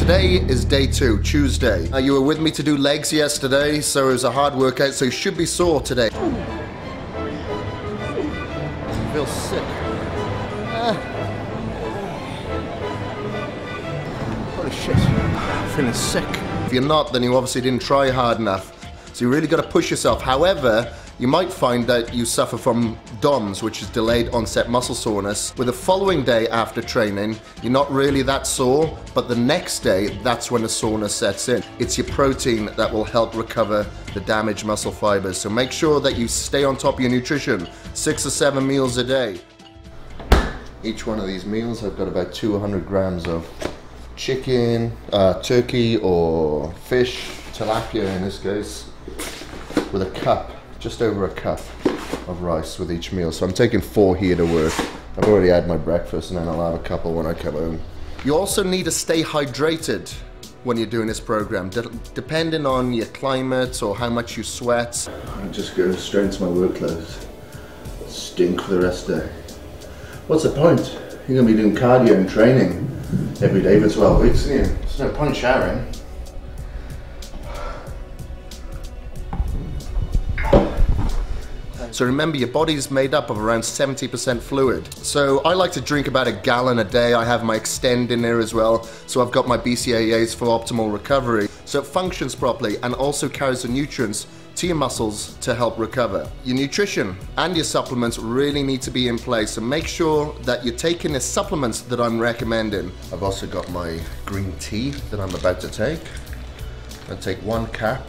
today is day 2, Tuesday. You were with me to do legs yesterday, so it was a hard workout, so you should be sore today. I feel sick. Holy shit, I'm feeling sick. If you're not, then you obviously didn't try hard enough. So you really got to push yourself. However, you might find that you suffer from DOMS, which is delayed onset muscle soreness. With the following day after training, you're not really that sore, but the next day, that's when the soreness sets in. It's your protein that will help recover the damaged muscle fibers. So make sure that you stay on top of your nutrition, 6 or 7 meals a day. Each one of these meals, I've got about 200 grams of chicken, turkey or fish, tilapia in this case, with a cup. Just over a cup of rice with each meal. So I'm taking 4 here to work. I've already had my breakfast and then I'll have a couple when I come home. You also need to stay hydrated when you're doing this program, depending on your climate or how much you sweat. I just go straight into my work clothes. Stink for the rest of the day. What's the point? You're gonna be doing cardio and training every day for 12 weeks, aren't you? There's no point showering. So remember, your body's made up of around 70% fluid. So I like to drink about 1 gallon a day. I have my Extend in there as well. So I've got my BCAAs for optimal recovery. So it functions properly and also carries the nutrients to your muscles to help recover. Your nutrition and your supplements really need to be in place. So make sure that you're taking the supplements that I'm recommending. I've also got my green tea that I'm about to take. I'm gonna take 1 cap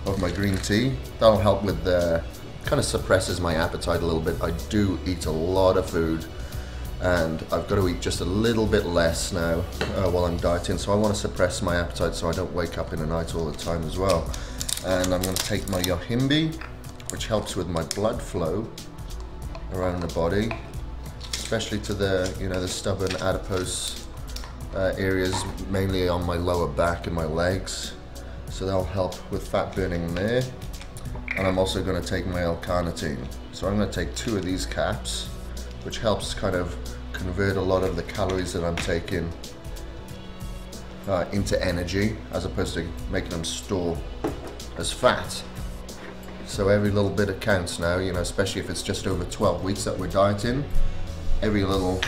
of my green tea. That'll help with kind of suppresses my appetite a little bit. I do eat a lot of food and I've got to eat just a little bit less now while I'm dieting, so I want to suppress my appetite so I don't wake up in the night all the time as well. And I'm going to take my yohimbe, which helps with my blood flow around the body, especially to the, you know, the stubborn adipose areas, mainly on my lower back and my legs. So that'll help with fat burning there. And I'm also going to take my L-carnitine. So I'm going to take 2 of these caps, which helps kind of convert a lot of the calories that I'm taking into energy, as opposed to making them store as fat. So every little bit it counts now, you know, especially if it's just over 12 weeks that we're dieting. Every little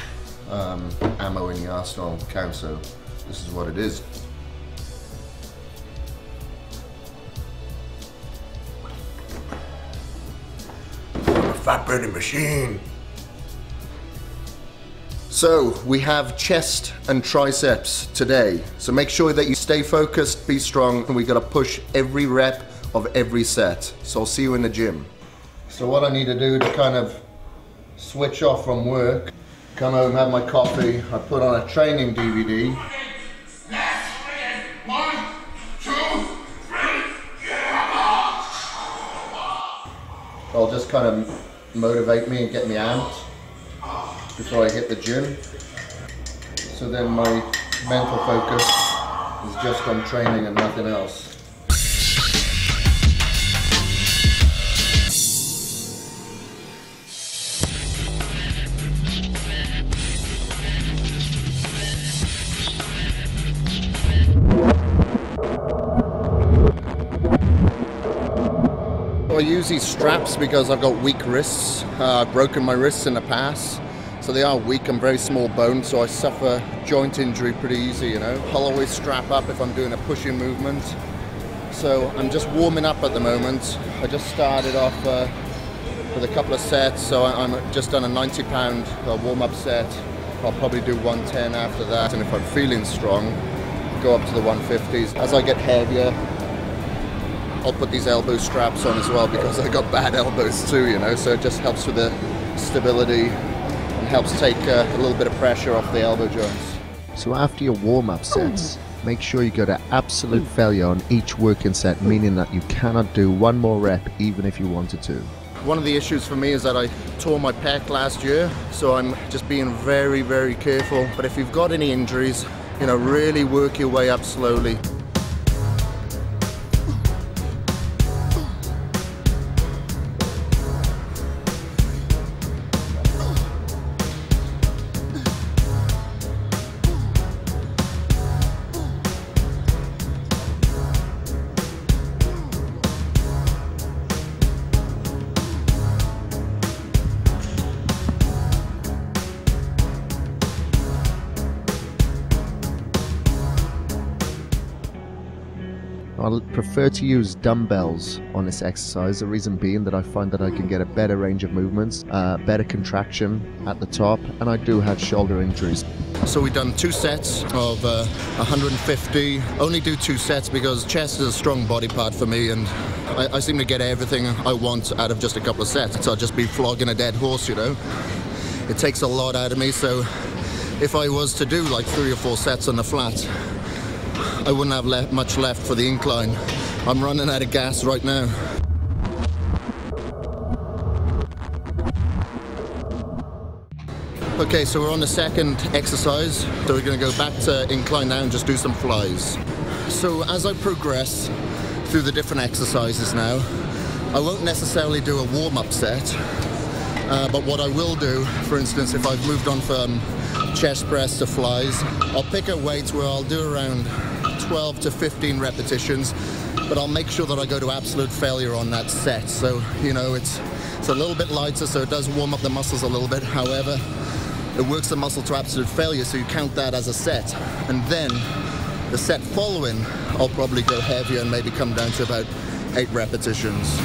ammo in the arsenal counts, so this is what it is. Fat burning machine. So we have chest and triceps today. So make sure that you stay focused, be strong, and we gotta push every rep of every set. So I'll see you in the gym. So what I need to do to kind of switch off from work, come home, have my coffee, I put on a training DVD. I'll just kind of motivate me and get me amped before I hit the gym. So then my mental focus is just on training and nothing else. I use these straps because I've got weak wrists. I've broken my wrists in the past, so they are weak and very small bone, so I suffer joint injury pretty easy, you know. I'll always strap up if I'm doing a pushing movement. So I'm just warming up at the moment. I just started off with a couple of sets, so I'm just done a 90-pound warm-up set. I'll probably do 110 after that, and if I'm feeling strong, go up to the 150s. As I get heavier, I'll put these elbow straps on as well because I got bad elbows too, you know, so it just helps with the stability and helps take a little bit of pressure off the elbow joints. So after your warm-up sets, make sure you go to absolute failure on each working set, meaning that you cannot do 1 more rep even if you wanted to. One of the issues for me is that I tore my pec last year, so I'm just being very, very careful. But if you've got any injuries, you know, really work your way up slowly. I prefer to use dumbbells on this exercise, the reason being that I find that I can get a better range of movements, better contraction at the top, and I do have shoulder injuries. So we've done 2 sets of 150. Only do 2 sets because chest is a strong body part for me, and I seem to get everything I want out of just a couple of sets. So I'll just be flogging a dead horse, you know. It takes a lot out of me, so if I was to do like 3 or 4 sets on the flat, I wouldn't have much left for the incline. I'm running out of gas right now. Okay, so we're on the second exercise. So we're going to go back to incline now and just do some flies. So as I progress through the different exercises now, I won't necessarily do a warm-up set, but what I will do, for instance, if I've moved on from chest press to flies, I'll pick a weight where I'll do around 12 to 15 repetitions, but I'll make sure that I go to absolute failure on that set. So, you know, it's a little bit lighter, so it does warm up the muscles a little bit. However, it works the muscle to absolute failure, so you count that as a set. And then the set following, I'll probably go heavier and maybe come down to about 8 repetitions.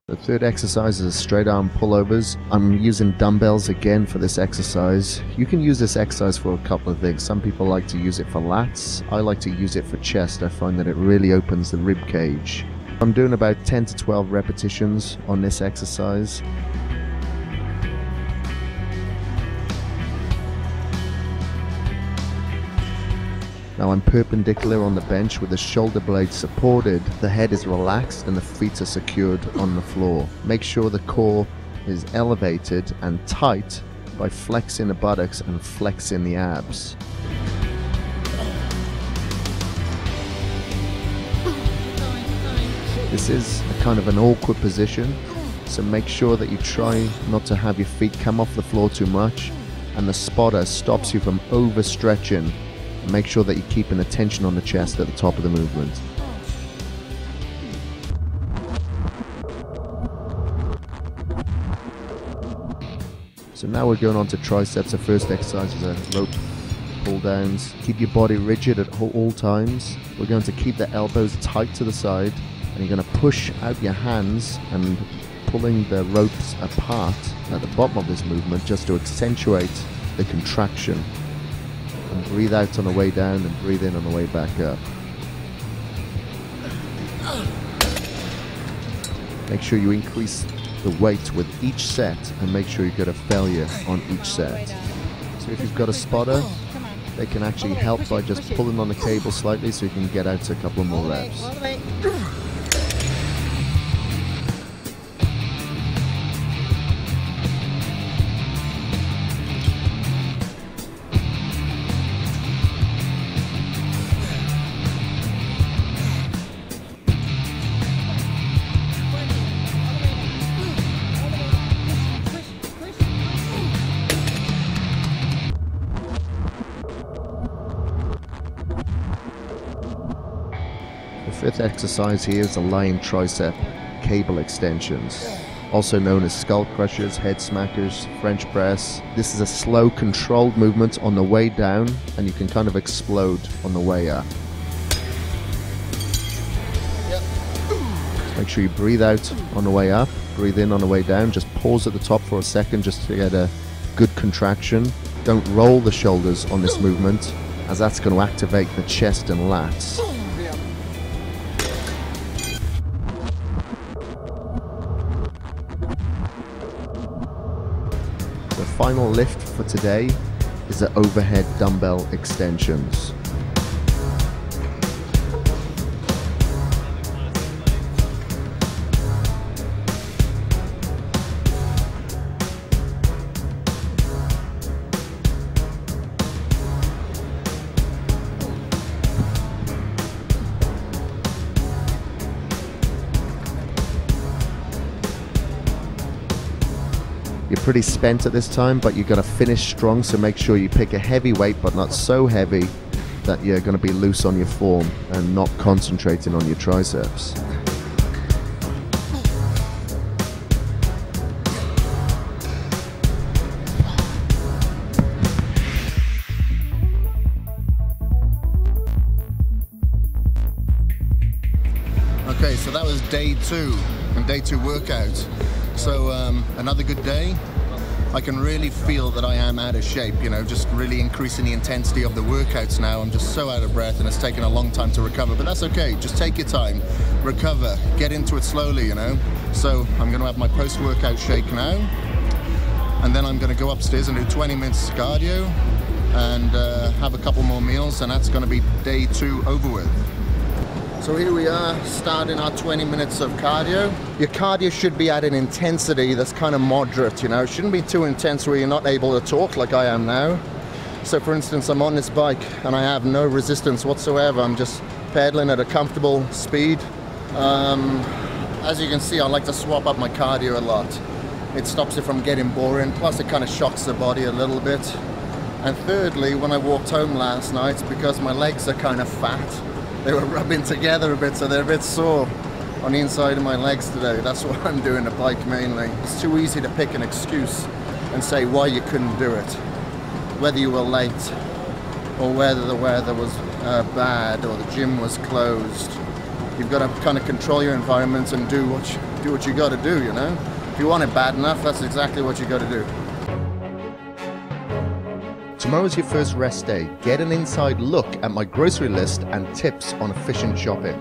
The third exercise is straight arm pullovers. I'm using dumbbells again for this exercise. You can use this exercise for a couple of things. Some people like to use it for lats. I like to use it for chest. I find that it really opens the rib cage. I'm doing about 10 to 12 repetitions on this exercise. Now I'm perpendicular on the bench with the shoulder blades supported, the head is relaxed and the feet are secured on the floor. Make sure the core is elevated and tight by flexing the buttocks and flexing the abs. This is a kind of an awkward position, so make sure that you try not to have your feet come off the floor too much, and the spotter stops you from overstretching. Make sure that you're keeping the tension on the chest at the top of the movement. So now we're going on to triceps. The first exercise is a rope pull downs. Keep your body rigid at all times. We're going to keep the elbows tight to the side, and you're going to push out your hands and pulling the ropes apart at the bottom of this movement just to accentuate the contraction. And breathe out on the way down and breathe in on the way back up. Make sure you increase the weight with each set and make sure you get a failure on each set. So if you've got a spotter, they can actually help by just pulling on the cable slightly so you can get out to a couple more reps. The fifth exercise here is the lying tricep cable extensions, also known as skull crushers, head smackers, French press. This is a slow, controlled movement on the way down, and you can kind of explode on the way up. Make sure you breathe out on the way up, breathe in on the way down. Just pause at the top for a second just to get a good contraction. Don't roll the shoulders on this movement, as that's going to activate the chest and lats. The final lift for today is the overhead dumbbell extensions. You're pretty spent at this time, but you're going to finish strong, so make sure you pick a heavy weight, but not so heavy that you're going to be loose on your form and not concentrating on your triceps. Okay, so that was day 2 and day 2 workout. So another good day. I can really feel that I am out of shape, you know, just really increasing the intensity of the workouts now. I'm just so out of breath and it's taken a long time to recover, but that's okay. Just take your time, recover, get into it slowly, you know. So I'm going to have my post-workout shake now, and then I'm going to go upstairs and do 20 minutes cardio and have a couple more meals, and that's going to be day 2 over with. So here we are, starting our 20 minutes of cardio. Your cardio should be at an intensity that's kind of moderate, you know. It shouldn't be too intense where you're not able to talk like I am now. So for instance, I'm on this bike and I have no resistance whatsoever. I'm just pedaling at a comfortable speed. As you can see, I like to swap up my cardio a lot. It stops it from getting boring, plus it kind of shocks the body a little bit. And thirdly, when I walked home last night, because my legs are kind of fat, they were rubbing together a bit, so they're a bit sore on the inside of my legs today. That's why I'm doing the bike mainly. It's too easy to pick an excuse and say why you couldn't do it. Whether you were late, or whether the weather was bad, or the gym was closed. You've got to kind of control your environment and do what you got to do, you know? If you want it bad enough, that's exactly what you got to do. Tomorrow's your first rest day. Get an inside look at my grocery list and tips on efficient shopping.